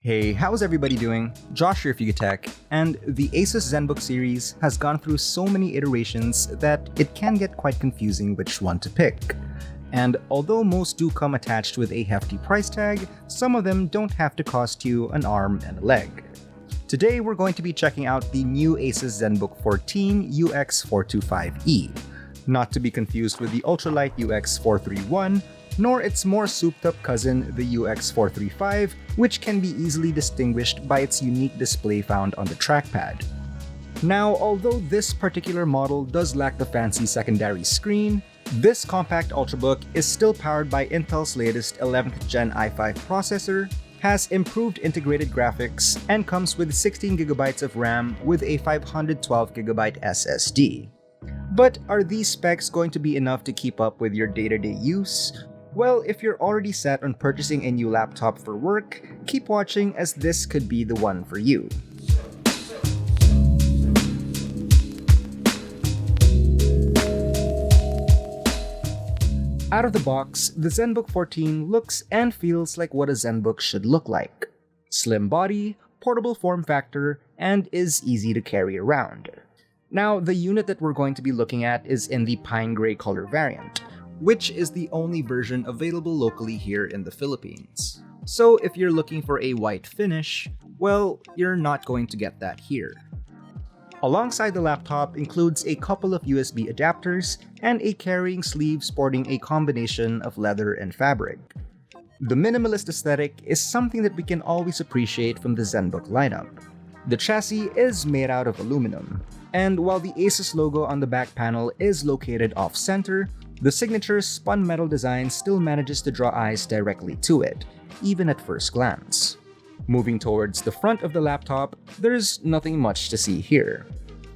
Hey, how's everybody doing? Josh here, Tech, and the ASUS Zenbook series has gone through so many iterations that it can get quite confusing which one to pick. And although most do come attached with a hefty price tag, some of them don't have to cost you an arm and a leg. Today we're going to be checking out the new ASUS Zenbook 14 UX425E, not to be confused with the ultralight UX431, nor its more souped-up cousin, the UX435, which can be easily distinguished by its unique display found on the trackpad. Now, although this particular model does lack the fancy secondary screen, this compact ultrabook is still powered by Intel's latest 11th Gen i5 processor, has improved integrated graphics, and comes with 16GB of RAM with a 512GB SSD. But are these specs going to be enough to keep up with your day-to-day use? Well, if you're already set on purchasing a new laptop for work, keep watching as this could be the one for you. Out of the box, the Zenbook 14 looks and feels like what a Zenbook should look like. Slim body, portable form factor, and is easy to carry around. Now, the unit that we're going to be looking at is in the pine gray color variant, which is the only version available locally here in the Philippines. So if you're looking for a white finish, well, you're not going to get that here. Alongside the laptop includes a couple of USB adapters and a carrying sleeve sporting a combination of leather and fabric. The minimalist aesthetic is something that we can always appreciate from the Zenbook lineup. The chassis is made out of aluminum, and while the ASUS logo on the back panel is located off-center, the signature spun metal design still manages to draw eyes directly to it, even at first glance. Moving towards the front of the laptop, there's nothing much to see here.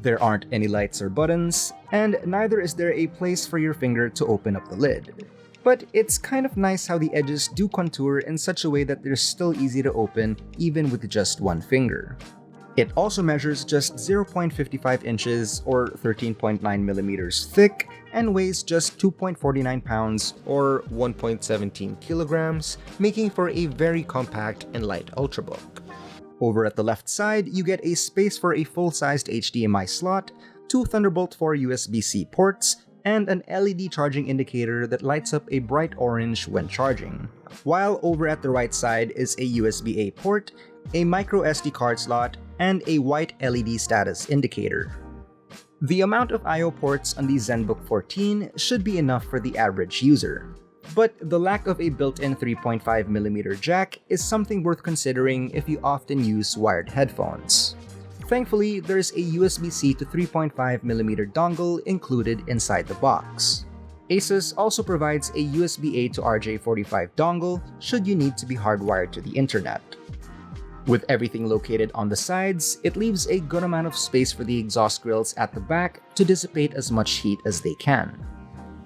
There aren't any lights or buttons, and neither is there a place for your finger to open up the lid. But it's kind of nice how the edges do contour in such a way that they're still easy to open even with just one finger. It also measures just 0.55 inches or 13.9mm thick and weighs just 2.49 pounds or 1.17 kilograms, making for a very compact and light ultrabook. Over at the left side, you get a space for a full-sized HDMI slot, 2 Thunderbolt 4 USB-C ports, and an LED charging indicator that lights up a bright orange when charging. While over at the right side is a USB-A port, a micro SD card slot, and a white LED status indicator. The amount of I/O ports on the Zenbook 14 should be enough for the average user. But the lack of a built-in 3.5mm jack is something worth considering if you often use wired headphones. Thankfully, there's a USB-C to 3.5mm dongle included inside the box. ASUS also provides a USB-A to RJ45 dongle should you need to be hardwired to the internet. With everything located on the sides, it leaves a good amount of space for the exhaust grills at the back to dissipate as much heat as they can.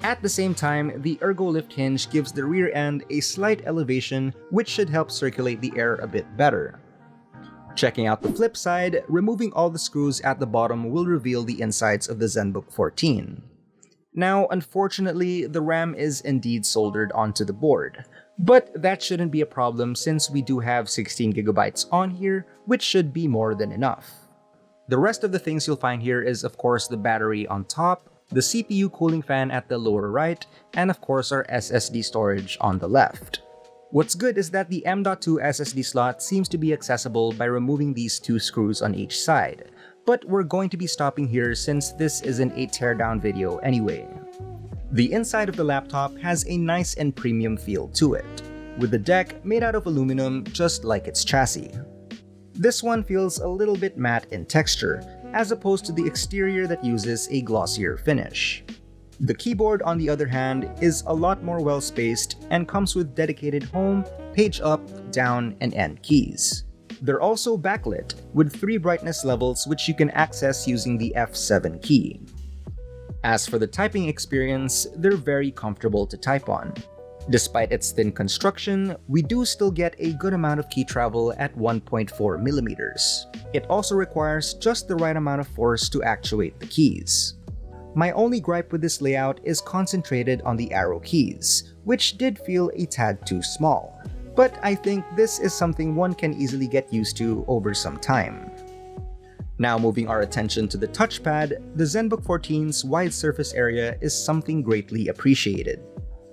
At the same time, the ergo lift hinge gives the rear end a slight elevation, which should help circulate the air a bit better. Checking out the flip side, removing all the screws at the bottom will reveal the insides of the Zenbook 14. Now, unfortunately, the RAM is indeed soldered onto the board, but that shouldn't be a problem since we do have 16GB on here, which should be more than enough. The rest of the things you'll find here is of course the battery on top, the CPU cooling fan at the lower right, and of course our SSD storage on the left. What's good is that the M.2 SSD slot seems to be accessible by removing these 2 screws on each side, but we're going to be stopping here since this isn't a teardown video anyway. The inside of the laptop has a nice and premium feel to it, with the deck made out of aluminum just like its chassis. This one feels a little bit matte in texture, as opposed to the exterior that uses a glossier finish. The keyboard, on the other hand, is a lot more well-spaced and comes with dedicated home, page up, down, and end keys. They're also backlit, with 3 brightness levels which you can access using the F7 key. As for the typing experience, they're very comfortable to type on. Despite its thin construction, we do still get a good amount of key travel at 1.4mm. It also requires just the right amount of force to actuate the keys. My only gripe with this layout is concentrated on the arrow keys, which did feel a tad too small. but I think this is something one can easily get used to over some time. Now moving our attention to the touchpad, the Zenbook 14's wide surface area is something greatly appreciated.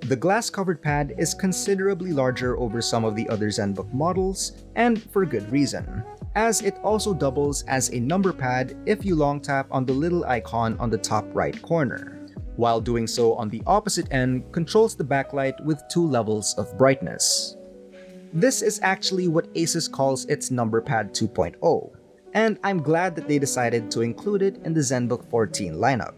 The glass-covered pad is considerably larger over some of the other Zenbook models, and for good reason, as it also doubles as a number pad if you long tap on the little icon on the top right corner. While doing so on the opposite end controls the backlight with 2 levels of brightness. This is actually what ASUS calls its number pad 2.0, and I'm glad that they decided to include it in the Zenbook 14 lineup.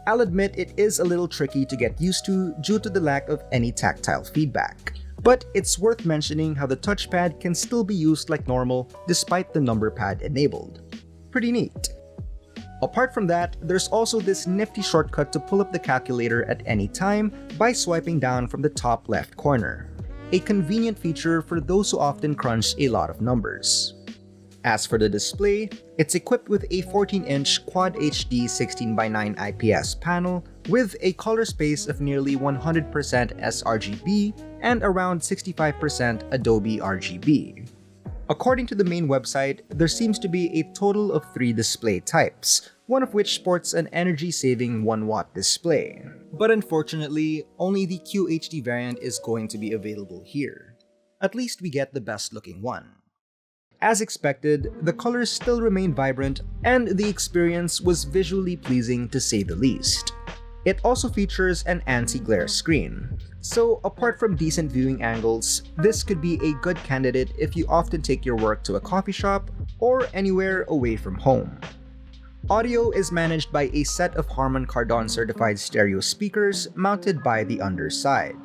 I'll admit it is a little tricky to get used to due to the lack of any tactile feedback, but it's worth mentioning how the touchpad can still be used like normal despite the number pad enabled. Pretty neat. Apart from that, there's also this nifty shortcut to pull up the calculator at any time by swiping down from the top left corner. A convenient feature for those who often crunch a lot of numbers. As for the display, it's equipped with a 14-inch Quad HD 16:9 IPS panel with a color space of nearly 100% sRGB and around 65% Adobe RGB. According to the main website, there seems to be a total of 3 display types, one of which sports an energy-saving 1-watt display. But unfortunately, only the QHD variant is going to be available here. At least we get the best-looking one. As expected, the colors still remain vibrant, and the experience was visually pleasing to say the least. It also features an anti-glare screen, so apart from decent viewing angles, this could be a good candidate if you often take your work to a coffee shop or anywhere away from home. Audio is managed by a set of Harman Kardon certified stereo speakers mounted by the underside.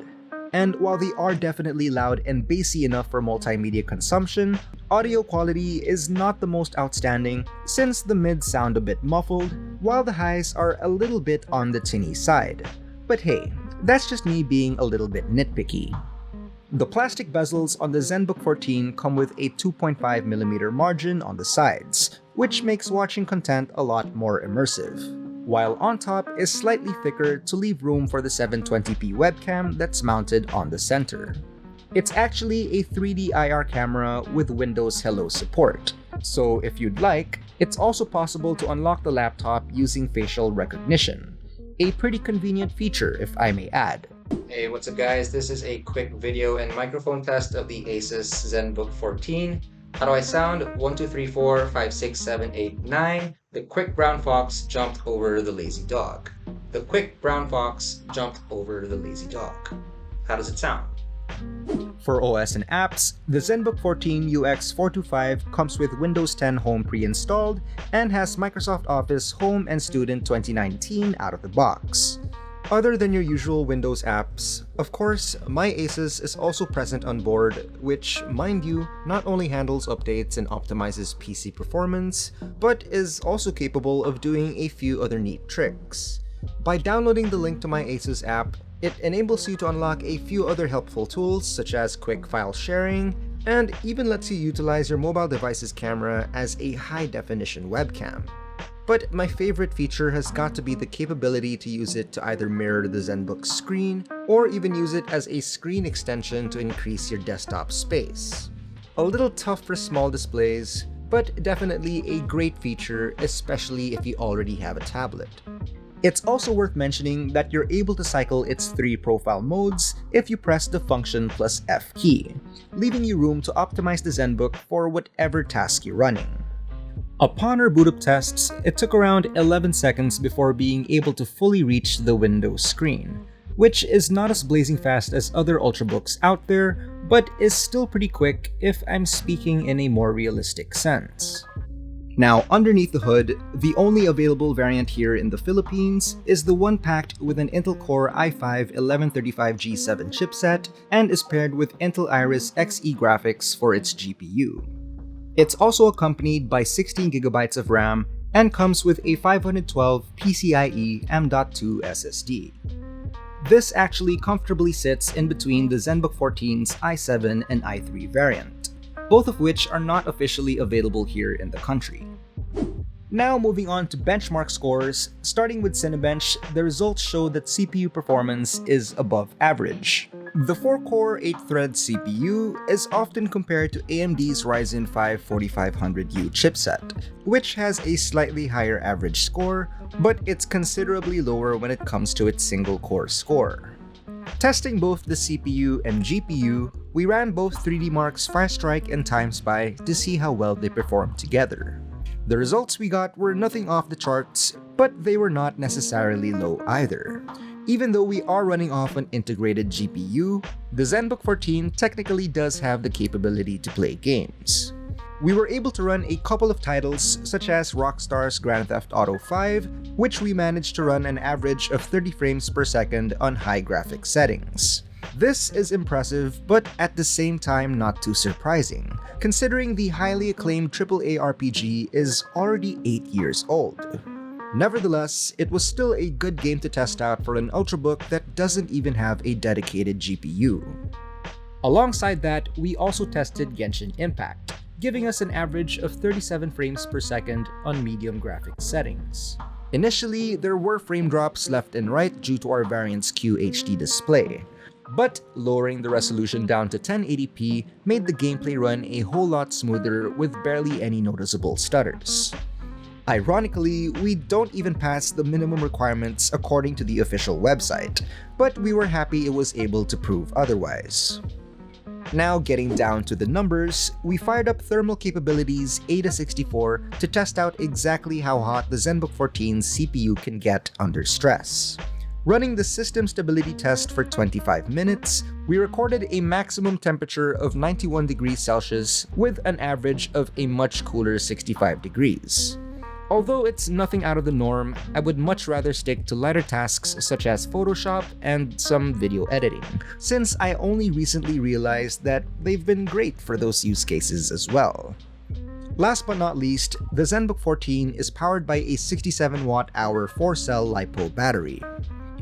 And while they are definitely loud and bassy enough for multimedia consumption, audio quality is not the most outstanding since the mids sound a bit muffled, while the highs are a little bit on the tinny side. But hey, that's just me being a little bit nitpicky. The plastic bezels on the Zenbook 14 come with a 2.5mm margin on the sides, which makes watching content a lot more immersive, while on top is slightly thicker to leave room for the 720p webcam that's mounted on the center. It's actually a 3D IR camera with Windows Hello support, so if you'd like, it's also possible to unlock the laptop using facial recognition. A pretty convenient feature, if I may add. Hey, what's up guys? This is a quick video and microphone test of the ASUS Zenbook 14. How do I sound? 1, 2, 3, 4, 5, 6, 7, 8, 9. The quick brown fox jumped over the lazy dog. The quick brown fox jumped over the lazy dog. How does it sound? For OS and apps, the Zenbook 14 UX425 comes with Windows 10 Home pre-installed and has Microsoft Office Home and Student 2019 out of the box. Other than your usual Windows apps, of course, My ASUS is also present on board, which, mind you, not only handles updates and optimizes PC performance, but is also capable of doing a few other neat tricks. By downloading the link to My ASUS app, it enables you to unlock a few other helpful tools such as quick file sharing, and even lets you utilize your mobile device's camera as a high-definition webcam. But my favorite feature has got to be the capability to use it to either mirror the Zenbook's screen, or even use it as a screen extension to increase your desktop space. A little tough for small displays, but definitely a great feature, especially if you already have a tablet. It's also worth mentioning that you're able to cycle its 3 profile modes if you press the Function plus F key, leaving you room to optimize the Zenbook for whatever task you're running. Upon our boot up tests, it took around 11 seconds before being able to fully reach the Windows screen, which is not as blazing fast as other Ultrabooks out there, but is still pretty quick if I'm speaking in a more realistic sense. Now, underneath the hood, the only available variant here in the Philippines is the one packed with an Intel Core i5-1135G7 chipset and is paired with Intel Iris Xe graphics for its GPU. It's also accompanied by 16GB of RAM and comes with a 512 PCIe M.2 SSD. This actually comfortably sits in between the Zenbook 14's i7 and i3 variant, both of which are not officially available here in the country. Now moving on to benchmark scores, starting with Cinebench, the results show that CPU performance is above average. The 4-core 8-thread CPU is often compared to AMD's Ryzen 5 4500U chipset, which has a slightly higher average score, but it's considerably lower when it comes to its single-core score. Testing both the CPU and GPU, we ran both 3D Mark's Firestrike and TimeSpy to see how well they performed together. The results we got were nothing off the charts, but they were not necessarily low either. Even though we are running off an integrated GPU, the Zenbook 14 technically does have the capability to play games. We were able to run a couple of titles such as Rockstar's Grand Theft Auto 5, which we managed to run an average of 30 frames per second on high graphic settings. This is impressive, but at the same time not too surprising, considering the highly acclaimed AAA RPG is already 8 years old. Nevertheless, it was still a good game to test out for an Ultrabook that doesn't even have a dedicated GPU. Alongside that, we also tested Genshin Impact, giving us an average of 37 frames per second on medium graphics settings. Initially, there were frame drops left and right due to our Variance Q HD display, but lowering the resolution down to 1080p made the gameplay run a whole lot smoother with barely any noticeable stutters. Ironically, we don't even pass the minimum requirements according to the official website, but we were happy it was able to prove otherwise. Now getting down to the numbers, we fired up thermal capabilities AIDA64 to test out exactly how hot the Zenbook 14's CPU can get under stress. Running the system stability test for 25 minutes, we recorded a maximum temperature of 91 degrees Celsius with an average of a much cooler 65 degrees. Although it's nothing out of the norm, I would much rather stick to lighter tasks such as Photoshop and some video editing, since I only recently realized that they've been great for those use cases as well. Last but not least, the Zenbook 14 is powered by a 67 watt-hour 4-cell LiPo battery.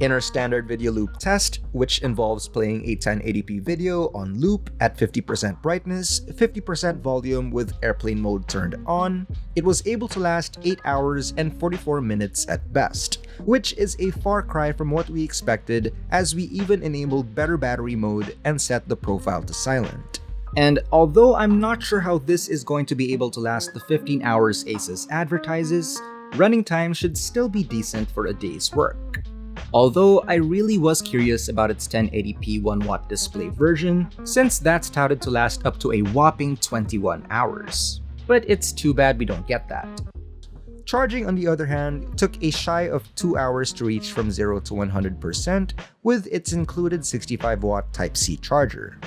In our standard video loop test, which involves playing a 1080p video on loop at 50% brightness, 50% volume with airplane mode turned on, it was able to last 8 hours and 44 minutes at best, which is a far cry from what we expected as we even enabled better battery mode and set the profile to silent. And although I'm not sure how this is going to be able to last the 15 hours ASUS advertises, running time should still be decent for a day's work. Although I really was curious about its 1080p 1W display version, since that's touted to last up to a whopping 21 hours. But it's too bad we don't get that. Charging, on the other hand, took a shy of 2 hours to reach from 0 to 100% with its included 65 watt Type-C charger.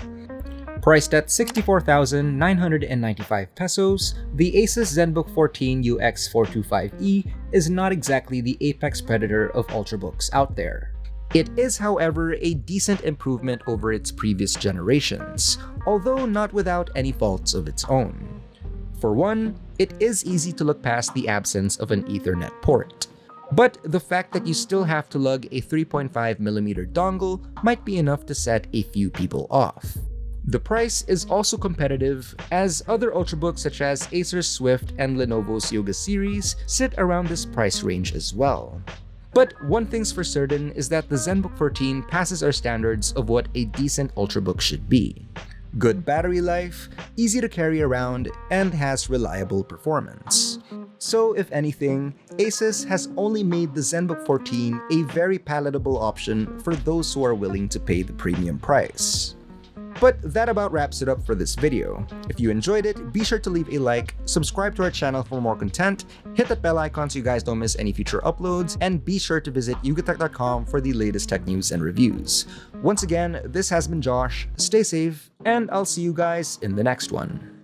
Priced at 64,995 pesos, the ASUS Zenbook 14 UX425E is not exactly the apex predator of Ultrabooks out there. It is, however, a decent improvement over its previous generations, although not without any faults of its own. For one, it is easy to look past the absence of an Ethernet port. But the fact that you still have to lug a 3.5mm dongle might be enough to set a few people off. The price is also competitive, as other Ultrabooks such as Acer's Swift and Lenovo's Yoga series sit around this price range as well. But one thing's for certain is that the Zenbook 14 passes our standards of what a decent Ultrabook should be. Good battery life, easy to carry around, and has reliable performance. So if anything, ASUS has only made the Zenbook 14 a very palatable option for those who are willing to pay the premium price. But that about wraps it up for this video. If you enjoyed it, be sure to leave a like, subscribe to our channel for more content, hit that bell icon so you guys don't miss any future uploads, and be sure to visit yugatech.com for the latest tech news and reviews. Once again, this has been Josh, stay safe, and I'll see you guys in the next one.